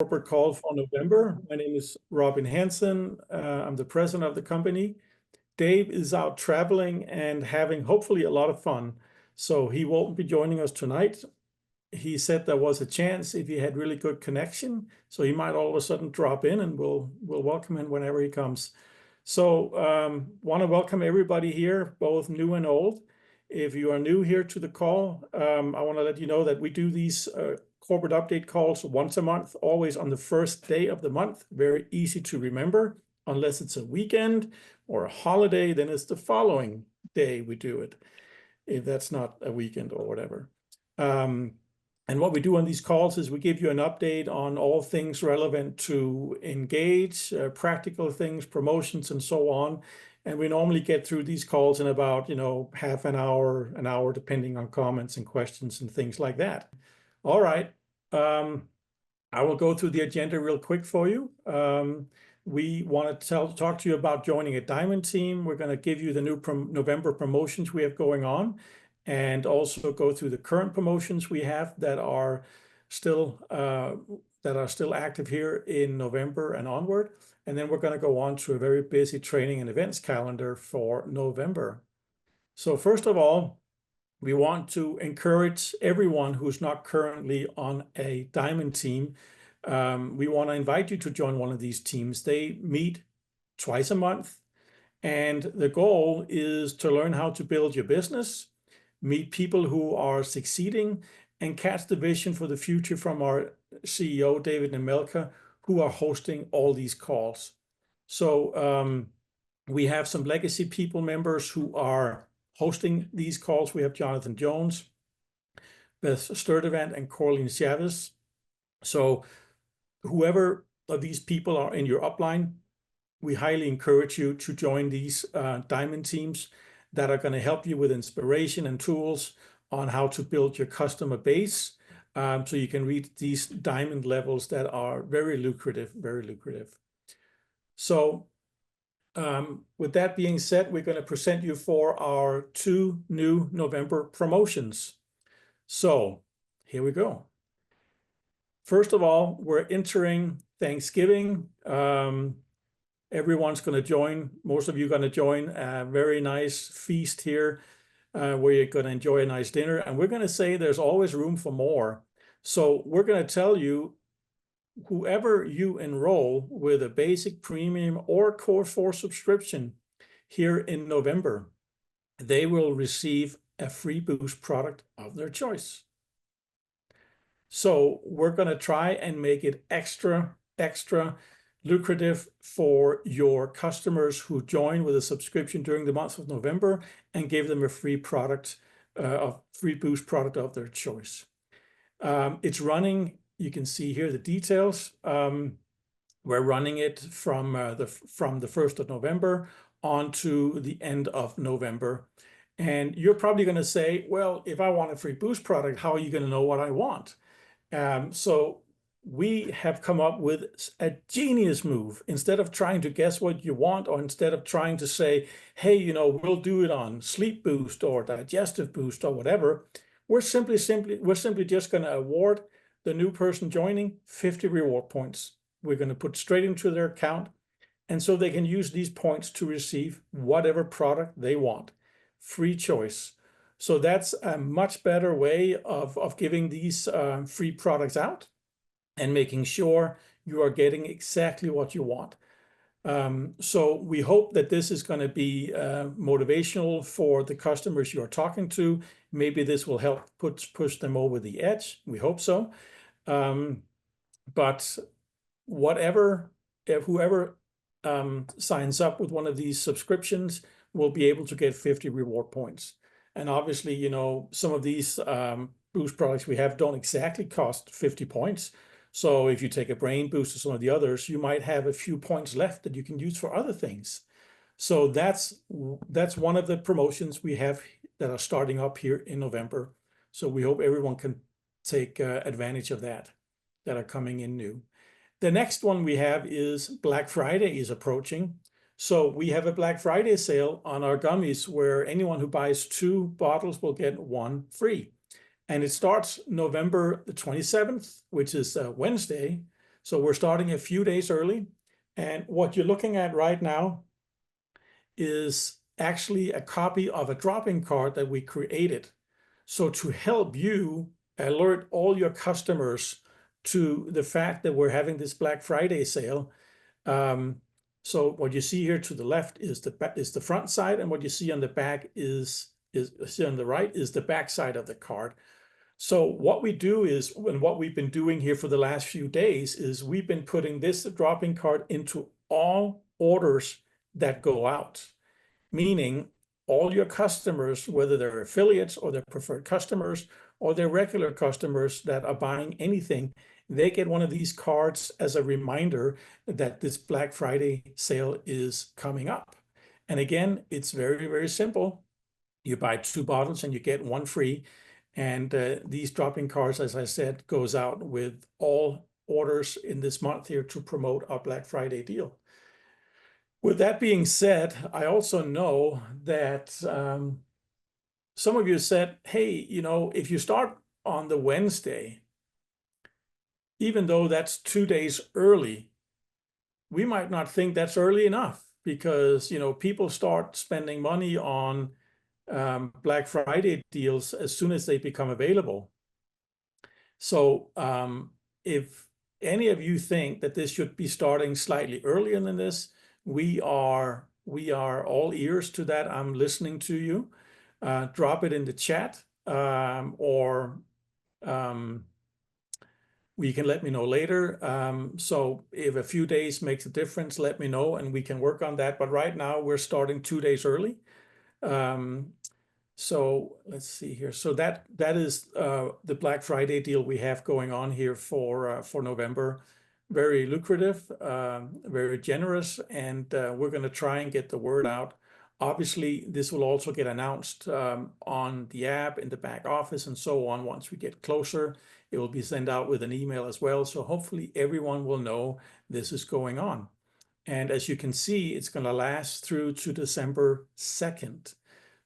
corporate call for November. My name is Robin Hansen. I'm the president of the company. Dave is out traveling and having hopefully a lot of fun, so he won't be joining us tonight. He said there was a chance if he had really good connection, so he might all of a sudden drop in, and we'll welcome him whenever he comes. So want to welcome everybody here, both new and old. If you are new here to the call, I want to let you know that we do these corporate update calls once a month, always on the first day of the month. Very easy to remember. Unless it's a weekend or a holiday, then it's the following day we do it, if that's not a weekend or whatever. And what we do on these calls is we give you an update on all things relevant to Engage, practical things, promotions, and so on. And we normally get through these calls in about, half an hour, depending on comments and questions and things like that. All right. I will go through the agenda real quick for you. We want to talk to you about joining a Diamond team. We're going to give you the new November promotions we have going on, and also go through the current promotions we have that are still active here in November and onward. And then we're going to go on to a very busy training and events calendar for November. So first of all, we want to encourage everyone who's not currently on a Diamond team. We want to invite you to join one of these teams. They meet twice a month, and the goal is to learn how to build your business, meet people who are succeeding, and catch the vision for the future from our CEO, David Nemelka, who are hosting all these calls. So we have some legacy people members who are hosting these calls. We have Jonathan Jones, Beth Sturdivant, and Corleen Chavez. So whoever of these people are in your upline, we highly encourage you to join these Diamond teams that are going to help you with inspiration and tools on how to build your customer base, so you can reach these Diamond levels that are very lucrative, very lucrative. So with that being said, we're going to present you for our 2 new November promotions. So here we go. First of all, we're entering Thanksgiving. Everyone's going to join. Most of you are going to join a very nice feast here where you're going to enjoy a nice dinner. And we're going to say there's always room for more. So we're going to tell you, whoever you enroll with a basic, premium, or Core 4 subscription here in November, they will receive a free Boost product of their choice. So we're going to try and make it extra lucrative for your customers who join with a subscription during the month of November, and give them a free product, a free Boost product of their choice. It's running. You can see here the details. We're running it from the 1st of November on to the end of November. And you're probably going to say, well, if I want a free Boost product, how are you going to know what I want? So we have come up with a genius move. Instead of trying to guess what you want, or instead of trying to say, hey, we'll do it on Sleep Boost or Digestive Boost or whatever, we're simply just going to award the new person joining 50 reward points. We're going to put straight into their account, and so they can use these points to receive whatever product they want. Free choice. So that's a much better way of giving these free products out and making sure you are getting exactly what you want. So we hope that this is going to be motivational for the customers you're talking to. Maybe this will help push them over the edge. We hope so. But whoever signs up with one of these subscriptions will be able to get 50 reward points. And obviously, some of these Boost products we have don't exactly cost 50 points. So if you take a Brain Boost or some of the others, you might have a few points left that you can use for other things. So that's one of the promotions we have that are starting up here in November. So we hope everyone can take advantage of that are coming in new. The next one we have is Black Friday is approaching. So we have a Black Friday sale on our gummies where anyone who buys 2 bottles will get 1 free. And it starts November the 27th, which is Wednesday. So we're starting a few days early. And what you're looking at right now is actually a copy of a drop-in card that we created. So to help you alert all your customers to the fact that we're having this Black Friday sale. So what you see here to the left is the front side, and what you see on the back is on the right is the back side of the card. So what we do is, and what we've been doing here for the last few days, is we've been putting this drop-in card into all orders that go out, meaning all your customers, whether they're affiliates or they're preferred customers or they're regular customers that are buying anything, they get one of these cards as a reminder that this Black Friday sale is coming up. And again, it's very, very simple. You buy 2 bottles and you get 1 free. And these drop-in cards, as I said, goes out with all orders in this month here to promote our Black Friday deal. With that being said, I also know that some of you said, hey, you know, if you start on the Wednesday, even though that's 2 days early, we might not think that's early enough because, you know, people start spending money on Black Friday deals as soon as they become available. So if any of you think that this should be starting slightly earlier than this, we are all ears to that. I'm listening to you. Drop it in the chat, or you can let me know later. So if a few days makes a difference, let me know and we can work on that. But right now we're starting 2 days early. So let's see here. So that is the Black Friday deal we have going on here for November. Very lucrative, very generous, and we're going to try and get the word out. Obviously, this will also get announced on the app, in the back office, and so on. Once we get closer, it will be sent out with an email as well. So hopefully everyone will know this is going on. And as you can see, it's going to last through to December 2nd.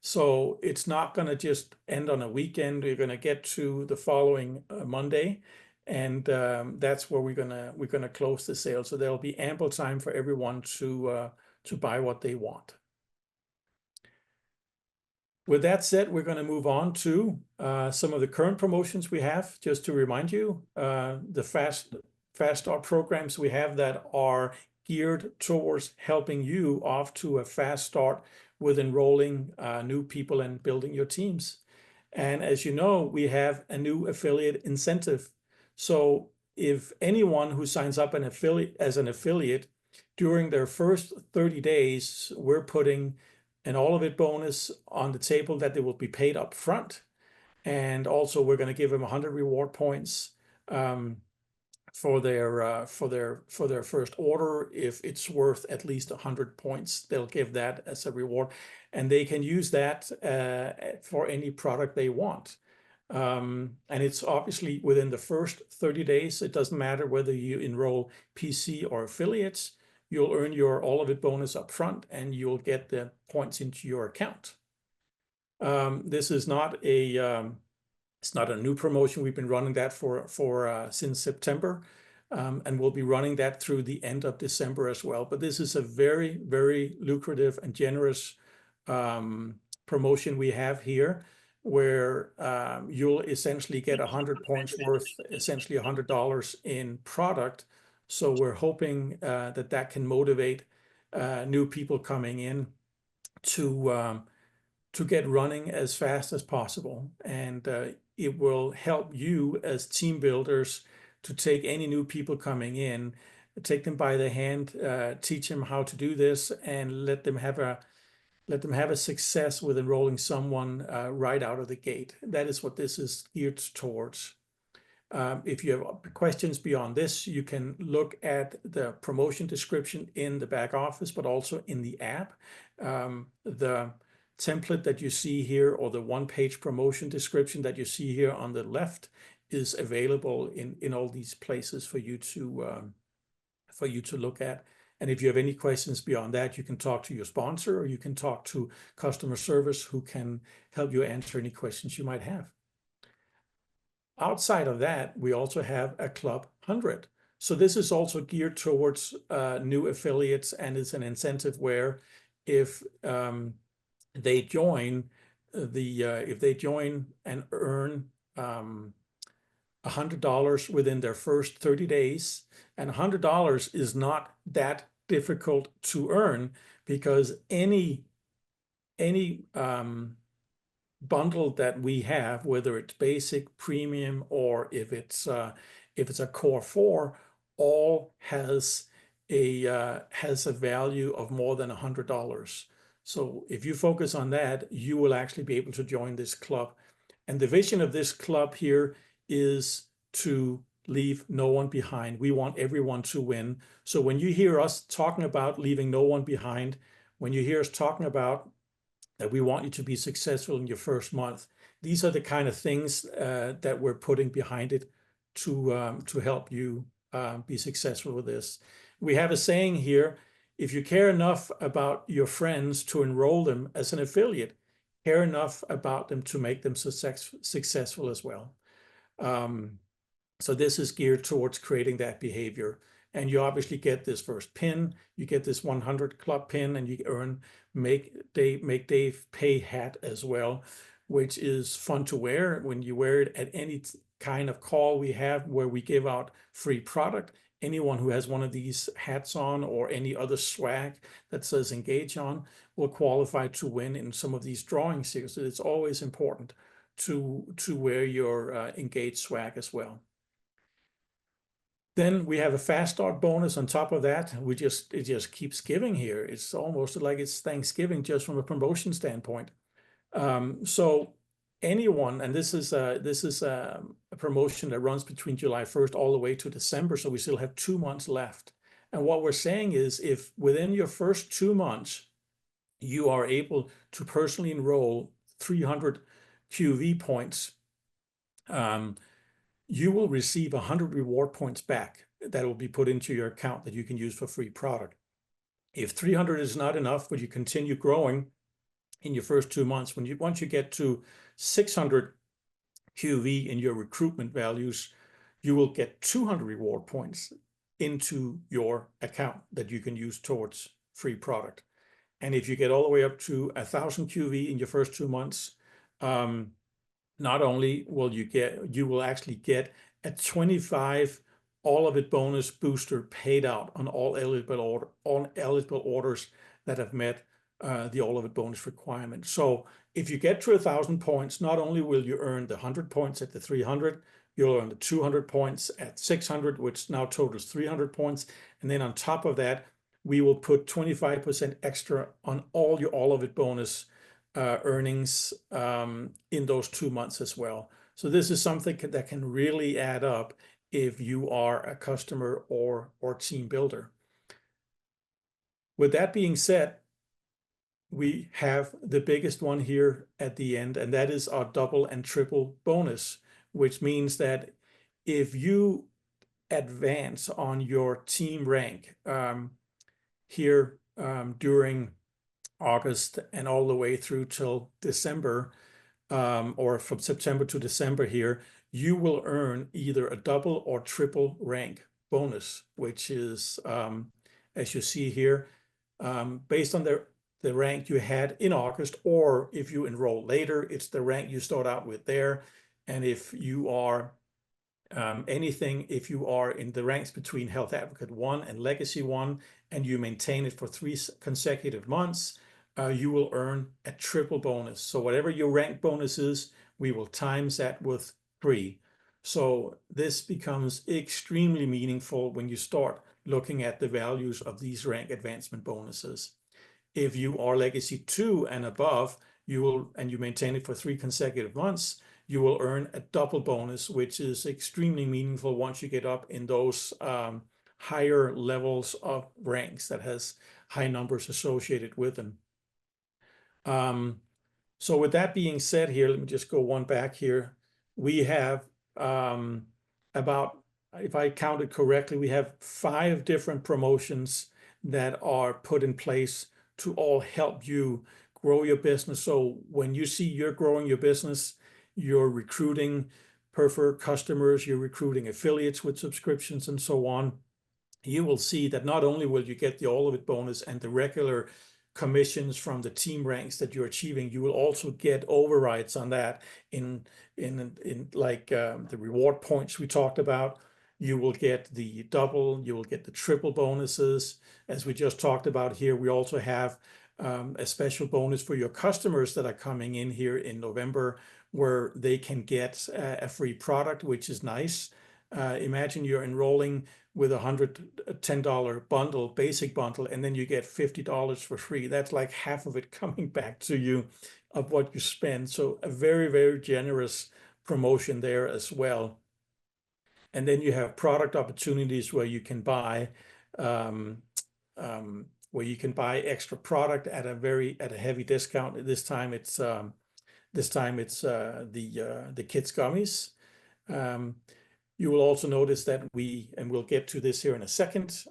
So it's not going to just end on a weekend. You're going to get to the following Monday, and that's where we're gonna close the sale. So there'll be ample time for everyone to buy what they want. With that said, we're going to move on to some of the current promotions we have. Just to remind you, the Fast Start programs we have that are geared towards helping you off to a fast start with enrolling new people and building your teams. And as you know, we have a new affiliate incentive. So if anyone who signs up as an affiliate during their first 30 days, we're putting an all of it bonus on the table that they will be paid up front. And also we're going to give them 100 reward points for their first order. If it's worth at least 100 points, they'll give that as a reward, and they can use that for any product they want. And it's obviously within the first 30 days. It doesn't matter whether you enroll PC or affiliates. You'll earn your all of it bonus up front, and you'll get the points into your account. This is not a it's not a new promotion. We've been running that for since September, and we'll be running that through the end of December as well. But this is a very, very lucrative and generous promotion we have here, where you'll essentially get 100 points worth, essentially $100 in product. So we're hoping that can motivate new people coming in to get running as fast as possible. And it will help you as team builders to take any new people coming in, take them by the hand, teach them how to do this, and let them have a success with enrolling someone right out of the gate. That is what this is geared towards. If you have questions beyond this, you can look at the promotion description in the back office, but also in the app. The template that you see here, or the one-page promotion description that you see here on the left, is available in all these places for you to look at. And if you have any questions beyond that, you can talk to your sponsor, or you can talk to customer service, who can help you answer any questions you might have. Outside of that, we also have a Club 100. So this is also geared towards new affiliates, and it's an incentive where if they join if they join and earn $100 within their first 30 days, and $100 is not that difficult to earn, because any bundle that we have, whether it's basic, premium, or if it's a core 4, all has a value of more than $100. So if you focus on that, you will actually be able to join this club. And the vision of this club here is to leave no one behind. We want everyone to win. So when you hear us talking about leaving no one behind, when you hear us talking about that we want you to be successful in your first month, these are the kind of things that we're putting behind it to help you be successful with this. We have a saying here: if you care enough about your friends to enroll them as an affiliate, care enough about them to make them successful as well. So this is geared towards creating that behavior. And you obviously get this first pin, you get this 100 club pin, and you earn Make Dave Pay hat as well, which is fun to wear when you wear it at any kind of call we have where we give out free product. Anyone who has one of these hats on, or any other swag that says Engage on, will qualify to win in some of these drawings here. So it's always important to wear your Engage swag as well. Then we have a fast start bonus on top of that. It just keeps giving here. It's almost like it's Thanksgiving just from a promotion standpoint. So anyone, and this is a promotion that runs between July 1st all the way to December. So we still have 2 months left. And what we're saying is, if within your first 2 months, you are able to personally enroll 300 QV points, you will receive 100 reward points back that will be put into your account that you can use for free product. If 300 is not enough, but you continue growing in your first 2 months, once you get to 600 QV in your recruitment values, you will get 200 reward points into your account that you can use towards free product. And if you get all the way up to 1,000 QV in your first 2 months, not only will you will actually get a 25 all of it bonus booster paid out on all eligible orders that have met the all of it bonus requirement. So if you get to 1,000 points, not only will you earn the 100 points at the 300, you'll earn the 200 points at 600, which now totals 300 points. And then on top of that, we will put 25% extra on all your all of it bonus earnings in those 2 months as well. So this is something that can really add up if you are a customer or team builder. With that being said, we have the biggest one here at the end, and that is our double and triple bonus, which means that if you advance on your team rank here during August and all the way through till December, or from September to December here, you will earn either a double or triple rank bonus, which is, as you see here, based on the rank you had in August, or if you enroll later, it's the rank you start out with there. And if you are if you are in the ranks between Health Advocate 1 and Legacy 1, and you maintain it for 3 consecutive months, you will earn a triple bonus. So whatever your rank bonus is, we will times that with 3. So this becomes extremely meaningful when you start looking at the values of these rank advancement bonuses. If you are Legacy 2 and above, you maintain it for 3 consecutive months, you will earn a double bonus, which is extremely meaningful once you get up in those higher levels of ranks that has high numbers associated with them. So with that being said here, let me just go one back here. We have about, if I counted correctly, we have 5 different promotions that are put in place to all help you grow your business. So when you see you're growing your business, you're recruiting preferred customers, you're recruiting affiliates with subscriptions and so on, you will see that not only will you get the all of it bonus and the regular commissions from the team ranks that you're achieving, you will also get overrides on that in like the reward points we talked about. You will get the double, you will get the triple bonuses. As we just talked about here, we also have a special bonus for your customers that are coming in here in November, where they can get a free product, which is nice. Imagine you're enrolling with $110 bundle, basic bundle, and then you get $50 for free. That's like half of it coming back to you of what you spend. So a very, very generous promotion there as well. And then you have product opportunities where you can buy extra product at a heavy discount. This time it's the kids gummies. You will also notice that we'll get to this here in a second,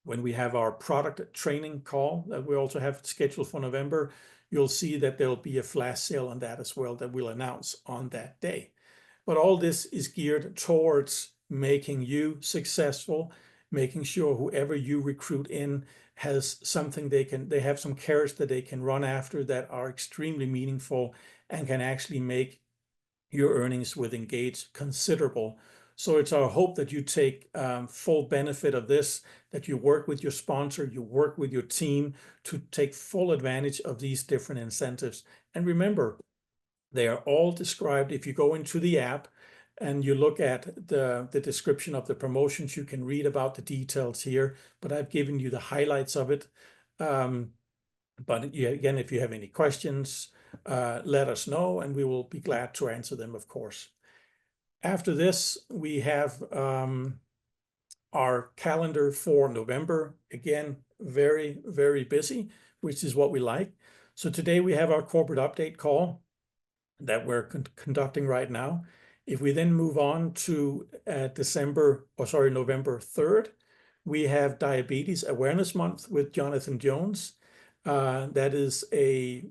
when we have our product training call that we also have scheduled for November, you'll see that there'll be a flash sale on that as well that we'll announce on that day. But all this is geared towards making you successful, making sure whoever you recruit in has something they have some carrots that they can run after that are extremely meaningful and can actually make your earnings with Engage considerable. So it's our hope that you take full benefit of this, that you work with your sponsor, you work with your team to take full advantage of these different incentives. And remember, they are all described. If you go into the app and you look at the description of the promotions, you can read about the details here, but I've given you the highlights of it. But again, if you have any questions, let us know and we will be glad to answer them, of course. After this, we have our calendar for November. Again, very, very busy, which is what we like. So today we have our corporate update call that we're conducting right now. If we then move on to November 3rd, we have Diabetes Awareness Month with Jonathan Jones. That is a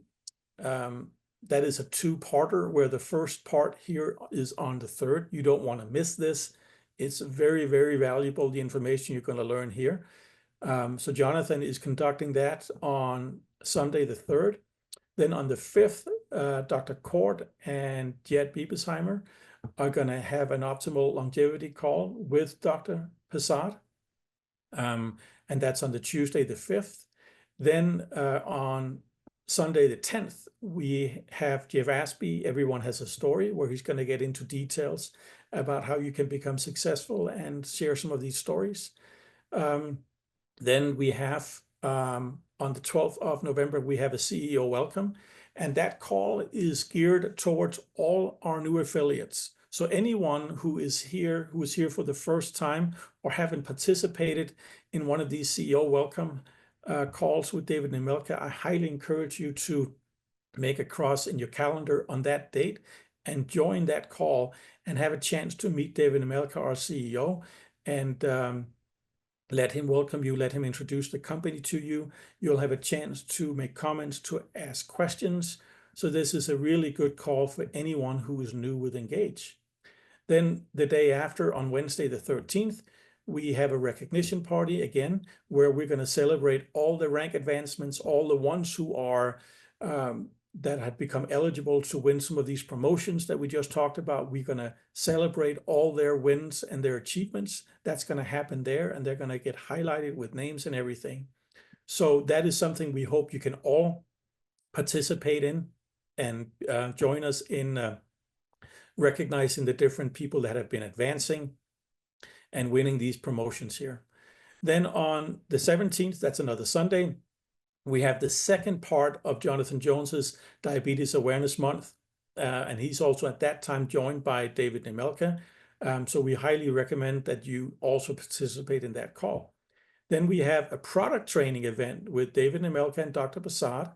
two-parter where the first part here is on the 3rd. You don't want to miss this. It's very, very valuable, the information you're going to learn here. So Jonathan is conducting that on Sunday the 3rd. Then on the 5th, Dr. Cord and Jed Biebesheimer are going to have an optimal longevity call with Dr. Passad. And that's on the Tuesday the 5th. Then on Sunday the 10th, we have Jeff Aspey, Everyone Has a Story, where he's going to get into details about how you can become successful and share some of these stories. Then we have, on the 12th of November, we have a CEO welcome, and that call is geared towards all our new affiliates. So anyone who is here for the first time or haven't participated in one of these CEO welcome calls with David Nemelka, I highly encourage you to make a cross in your calendar on that date and join that call and have a chance to meet David Nemelka, our CEO, and let him welcome you, let him introduce the company to you. You'll have a chance to make comments, to ask questions. So this is a really good call for anyone who is new with Engage. Then the day after, on Wednesday the 13th, we have a recognition party again, where we're going to celebrate all the rank advancements, all the ones who are that have become eligible to win some of these promotions that we just talked about. We're going to celebrate all their wins and their achievements. That's going to happen there, and they're going to get highlighted with names and everything. So that is something we hope you can all participate in and join us in recognizing the different people that have been advancing and winning these promotions here. Then on the 17th, that's another Sunday, we have the second part of Jonathan Jones's Diabetes Awareness Month. And he's also at that time joined by David Nemelka. So we highly recommend that you also participate in that call. Then we have a product training event with David Nemelka and Dr. Passad.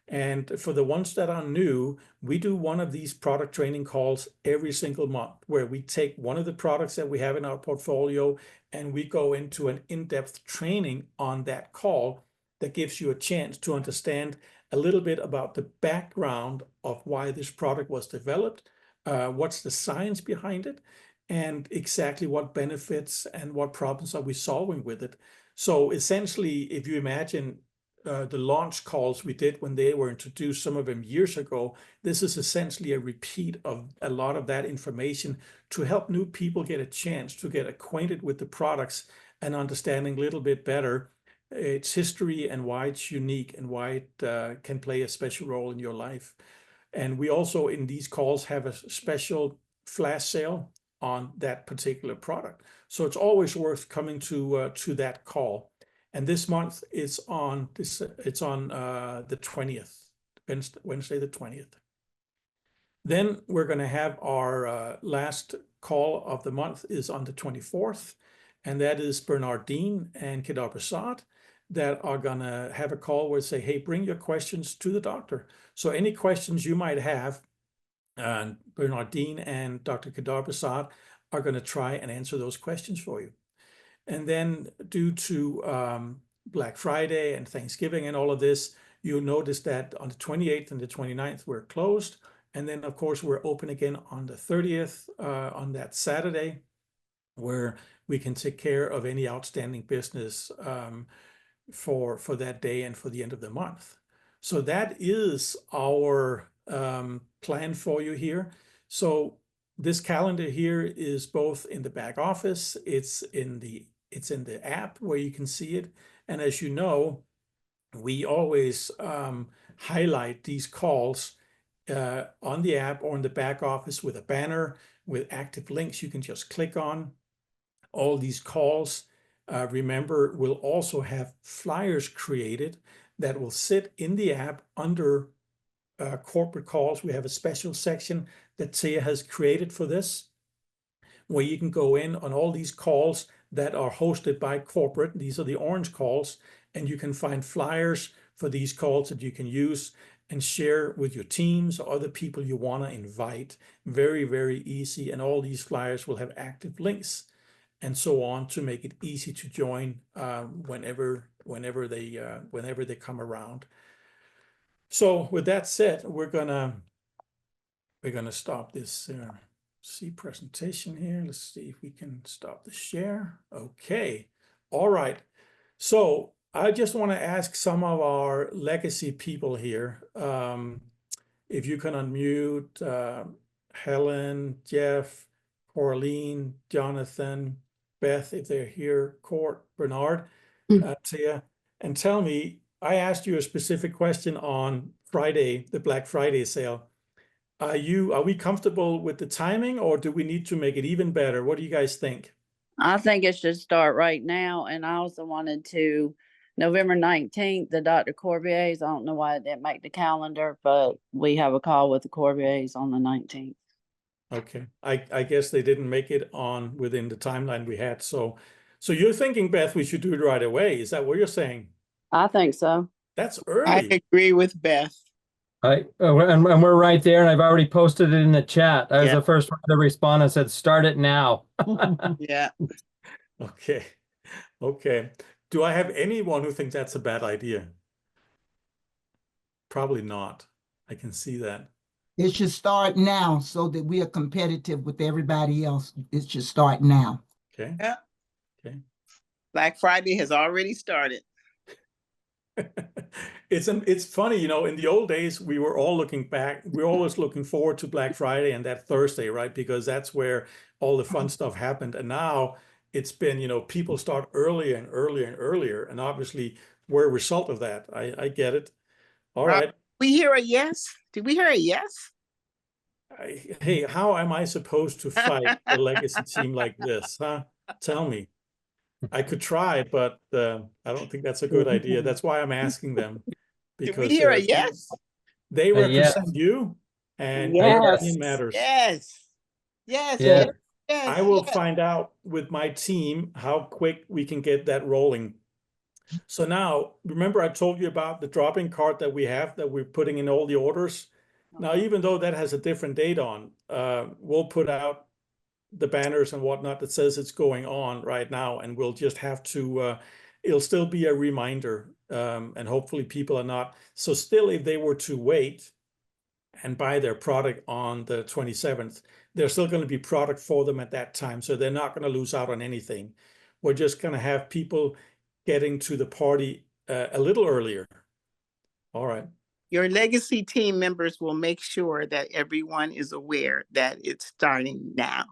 And for the ones that are new, we do one of these product training calls every single month, where we take one of the products that we have in our portfolio and we go into an in-depth training on that call that gives you a chance to understand a little bit about the background of why this product was developed, what's the science behind it, and exactly what benefits and what problems are we solving with it. So essentially, if you imagine the launch calls we did when they were introduced, some of them years ago, this is essentially a repeat of a lot of that information to help new people get a chance to get acquainted with the products and understanding a little bit better its history and why it's unique and why it can play a special role in your life. And we also in these calls have a special flash sale on that particular product. So it's always worth coming to that call. And this month it's on the 20th, Wednesday the 20th. Then we're going to have our last call of the month is on the 24th, and that is Bernard Dean and Kedar Prasad that are going to have a call where they say, hey, bring your questions to the doctor. So any questions you might have, Bernard Dean and Dr. Kedar Prasad are going to try and answer those questions for you. And then due to Black Friday and Thanksgiving and all of this, you'll notice that on the 28th and the 29th, we're closed. And then, of course, we're open again on the 30th, on that Saturday, where we can take care of any outstanding business for that day and for the end of the month. So that is our plan for you here. So this calendar here is both in the back office, it's in the app where you can see it. And as you know, we always highlight these calls on the app or in the back office with a banner with active links you can just click on. All these calls, remember, will also have flyers created that will sit in the app under corporate calls. We have a special section that Thea has created for this, where you can go in on all these calls that are hosted by corporate. These are the orange calls, and you can find flyers for these calls that you can use and share with your teams or other people you want to invite. Very, very easy. And all these flyers will have active links and so on to make it easy to join whenever they come around. So with that said, we're gonna stop this see presentation here. Let's see if we can stop the share. Okay, all right. So I just want to ask some of our legacy people here, if you can unmute Helen, Jeff, Corleen, Jonathan, Beth, if they're here, Court, Bernard, Thea, and tell me, I asked you a specific question on Friday, the Black Friday sale. Are we comfortable with the timing, or do we need to make it even better? What do you guys think? I think it should start right now. And I also wanted to, November 19th, the Dr. Corbier's, I don't know why it didn't make the calendar, but we have a call with the Corbier's on the 19th. Okay, I guess they didn't make it on within the timeline we had. So you're thinking, Beth, we should do it right away. Is that what you're saying? I think so. That's early. I agree with Beth. And we're right there, and I've already posted it in the chat. I was Yeah. the first one to respond and said, start it now. Yeah. Okay. Okay. Do I have anyone who thinks that's a bad idea? Probably not. I can see that. It should start now so that we are competitive with everybody else. It should start now. Okay. Yeah. Okay. Black Friday has already started. It's funny, you know, in the old days, we were all looking back. We're always looking forward to Black Friday and that Thursday, right? Because that's where all the fun stuff happened. And now it's been, you know, people start earlier and earlier and earlier. And obviously we're a result of that. I get it. All right. We hear a yes? Did we hear a yes? Hey, how am I supposed to fight a legacy team like this, huh? Tell me. I could try, but I don't think that's a good idea. That's why I'm asking them. Did we hear a yes? They represent you, and your opinion matters. Yes. Yes. Yeah. Yes. Yes. I will find out with my team how quick we can get that rolling. So now, remember I told you about the drop-in cart that we have that we're putting in all the orders? Now, even though that has a different date on, we'll put out the banners and whatnot that says it's going on right now, and we'll just have to, it'll still be a reminder, and hopefully people are not. So still, if they were to wait and buy their product on the 27th, there's still going to be product for them at that time. So they're not going to lose out on anything. We're just going to have people getting to the party a little earlier. All right. Your legacy team members will make sure that everyone is aware that it's starting now.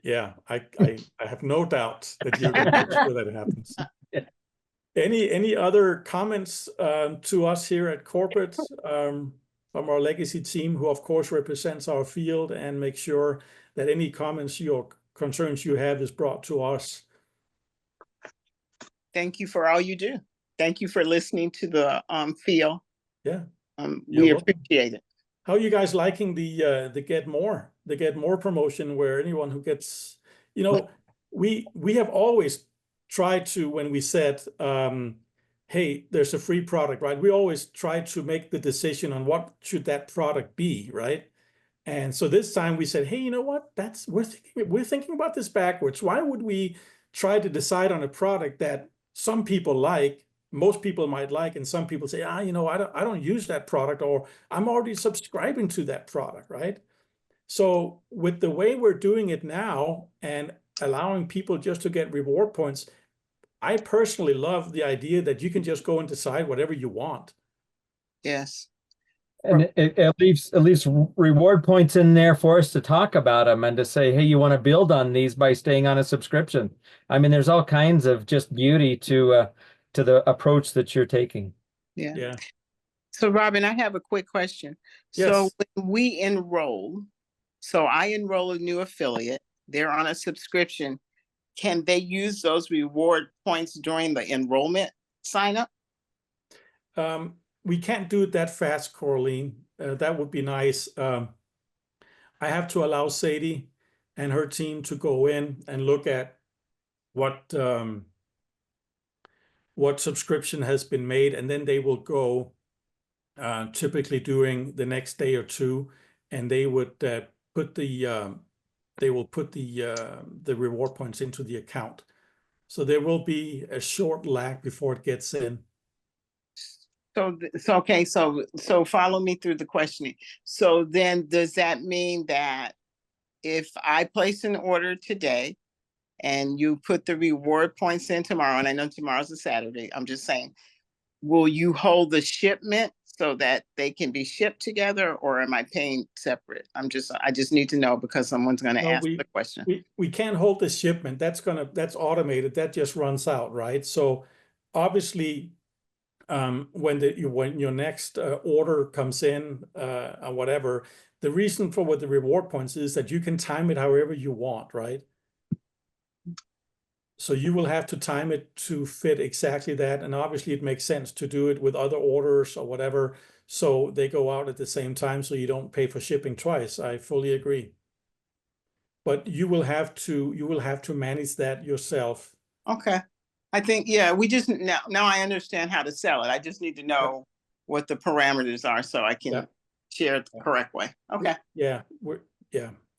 Yeah, I have no doubt that you're going to make sure that it happens. Any other comments to us here at corporate from our legacy team, who of course represents our field and make sure that any comments or concerns you have is brought to us? Thank you for all you do. Thank you for listening to the field. Yeah, we You're welcome. appreciate it. How are you guys liking the Get More promotion, where anyone who gets, you know, we have always tried to, when we said, hey, there's a free product, right? We always try to make the decision on what should that product be, right? And so this time we said, hey, you know what? We're thinking about this backwards. Why would we try to decide on a product that some people like, most people might like, and some people say, you know, I don't use that product, or I'm already subscribing to that product, right? So with the way we're doing it now and allowing people just to get reward points, I personally love the idea that you can just go and decide whatever you want. Yes. And it leaves reward points in there for us to talk about them and to say, hey, you want to build on these by staying on a subscription. I mean, there's all kinds of just beauty to the approach that you're taking. Yeah. Yeah. So Robin, I have a quick question. Yes. So when we enroll, so I enroll a new affiliate, they're on a subscription. Can they use those reward points during the enrollment sign up? We can't do it that fast, Corleen. That would be nice. I have to allow Sadie and her team to go in and look at what subscription has been made, and then they will go typically during the next day or two, and they would put the reward points into the account. So there will be a short lag before it gets in. So follow me through the questioning. So then does that mean that if I place an order today and you put the reward points in tomorrow, and I know tomorrow's a Saturday, I'm just saying, will you hold the shipment so that they can be shipped together, or am I paying separate? I just need to know, because someone's going to ask the question. We can't hold the shipment. That's automated. That just runs out, right? So obviously, when your next order comes in, or whatever, the reason for what the reward points is that you can time it however you want, right? So you will have to time it to fit exactly that. And obviously it makes sense to do it with other orders or whatever, so they go out at the same time, so you don't pay for shipping twice. I fully agree. But you will have to manage that yourself. Okay. I think, yeah, we just, now I understand how to sell it. I just need to know what the parameters are so I can share it the correct way. Okay. Yeah,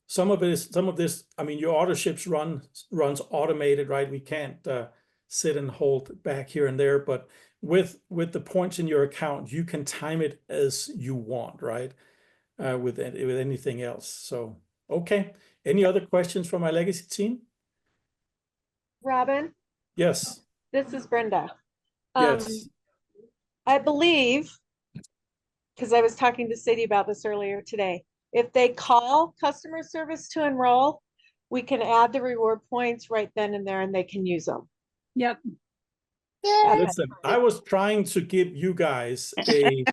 Some of this, I mean, your auto ships runs automated, right? We can't sit and hold back here and there, but with the points in your account, you can time it as you want, right? With anything else. So, okay. Any other questions from my legacy team? Robin, Yes. this is Brenda. Yes. I believe, because I was talking to Sadie about this earlier today, if they call customer service to enroll, we can add the reward points right then and there, and they can use them. Yep. Yeah. Listen, I was trying to give you guys a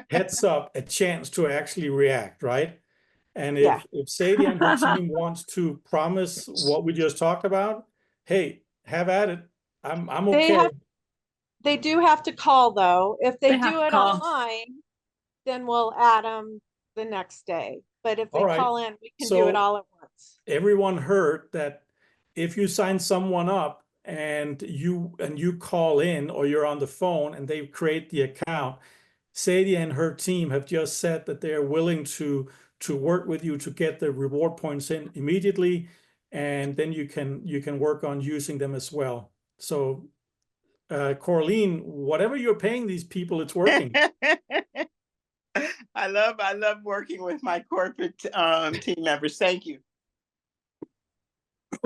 heads up, a chance to actually react, right? And if Sadie and her team wants to promise what we just talked about, hey, have at it. I'm okay. They do have to call though. If they have do to it call. online, then we'll add them the next day. But if they All right. call in, we can do So it all at once. everyone heard that if you sign someone up and you call in, or you're on the phone and they create the account, Sadie and her team have just said that they're willing to work with you to get the reward points in immediately, and then you can work on using them as well. So Corleen, whatever you're paying these people, it's working. I love working with my corporate team members. Thank you.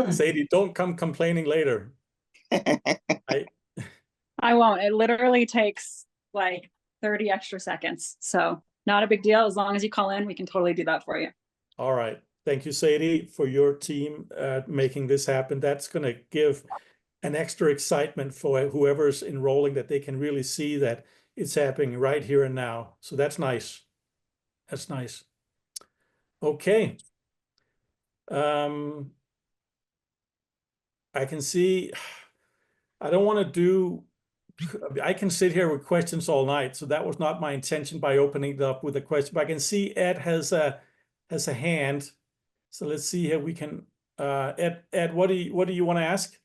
Sadie, don't come complaining later. I won't. It literally takes like 30 extra seconds. So not a big deal. As long as you call in, we can totally do that for you. All right. Thank you, Sadie, for your team making this happen. That's going to give an extra excitement for whoever's enrolling, that they can really see that it's happening right here and now. So that's nice. That's nice. Okay. I can see, I don't want to do, I can sit here with questions all night. So that was not my intention by opening it up with a question, but I can see Ed has a hand. So let's see here. We can, Ed, what do you want to ask?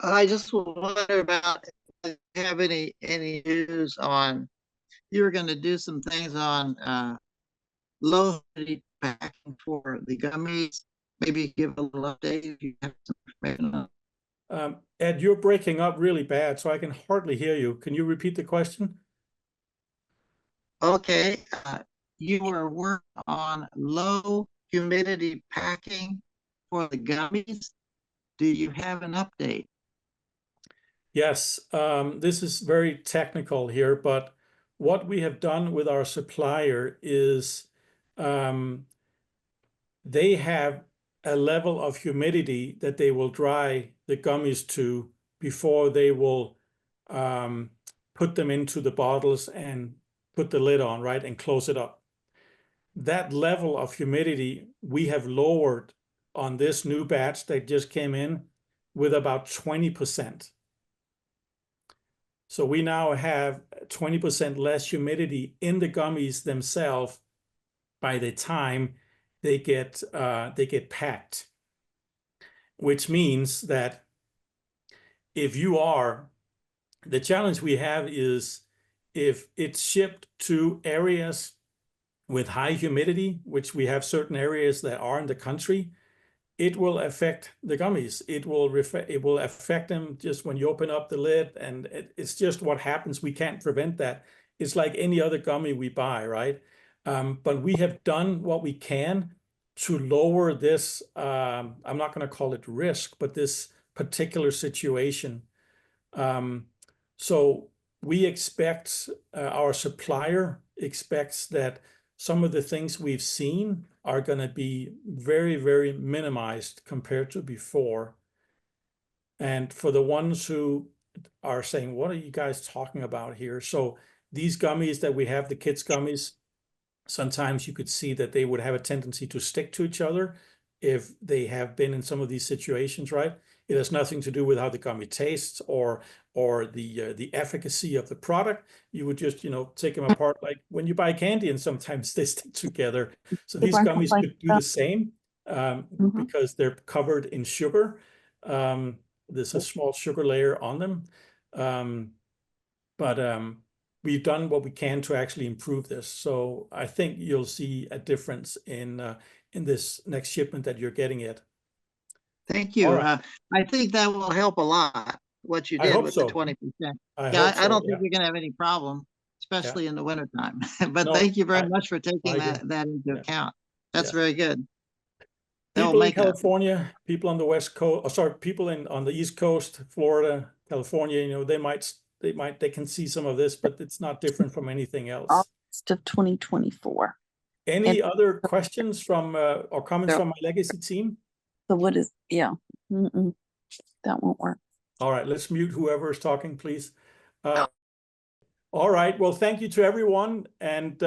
I just wonder about if you have any news on, you were going to do some things on low humidity packing for the gummies. Maybe give a little update if you have some information on. Ed, you're breaking up really bad, so I can hardly hear you. Can you repeat the question? Okay, you were working on low humidity packing for the gummies. Do you have an update? Yes, this is very technical here, but what we have done with our supplier is they have a level of humidity that they will dry the gummies to before they will put them into the bottles and put the lid on, right, and close it up. That level of humidity we have lowered on this new batch that just came in with about 20%. So we now have 20% less humidity in the gummies themselves by the time they get packed, which means that if you are, the challenge we have is if it's shipped to areas with high humidity, which we have certain areas that are in the country, it will affect the gummies. It will affect them just when you open up the lid, and it's just what happens. We can't prevent that. It's like any other gummy we buy, right? But we have done what we can to lower this, I'm not going to call it risk, but this particular situation. So we expect, our supplier expects that some of the things we've seen are going to be very, very minimized compared to before. And for the ones who are saying, what are you guys talking about here? So these gummies that we have, the kids gummies, sometimes you could see that they would have a tendency to stick to each other if they have been in some of these situations, right? It has nothing to do with how the gummy tastes or the efficacy of the product. You would just, take them apart like when you buy candy, and sometimes they stick together. So these gummies could do the same because they're covered in sugar. There's a small sugar layer on them. But we've done what we can to actually improve this. So I think you'll see a difference in this next shipment that you're getting it. Thank you. All right. I think that will help a lot, what you I did hope with so. the 20%. I Yeah, hope I so, don't yeah. think you're going to have any problem, especially in the wintertime. But No, thank you very I- much for taking I that into Yeah. account. That's Yeah. very good. That will People in make up. California, people on the West Coast, people on the East Coast, Florida, California, they can see some of this, but it's not different from anything else. August of 2024. Any other questions from or comments No. from my legacy team? So what is, that won't work. All right, let's mute whoever is talking, please. All right, well, thank you to everyone, and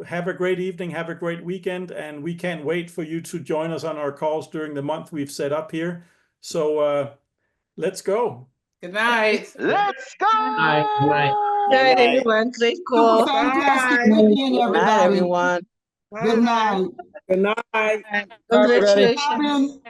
have a great evening, have a great weekend, and we can't wait for you to join us on our calls during the month we've set up here. So let's go. Good night. Let's go. Good night. Good, everyone. Stay cool. Super fantastic Bye. meeting, everybody. Bye. Good night. Good night. Congratulations. Robin,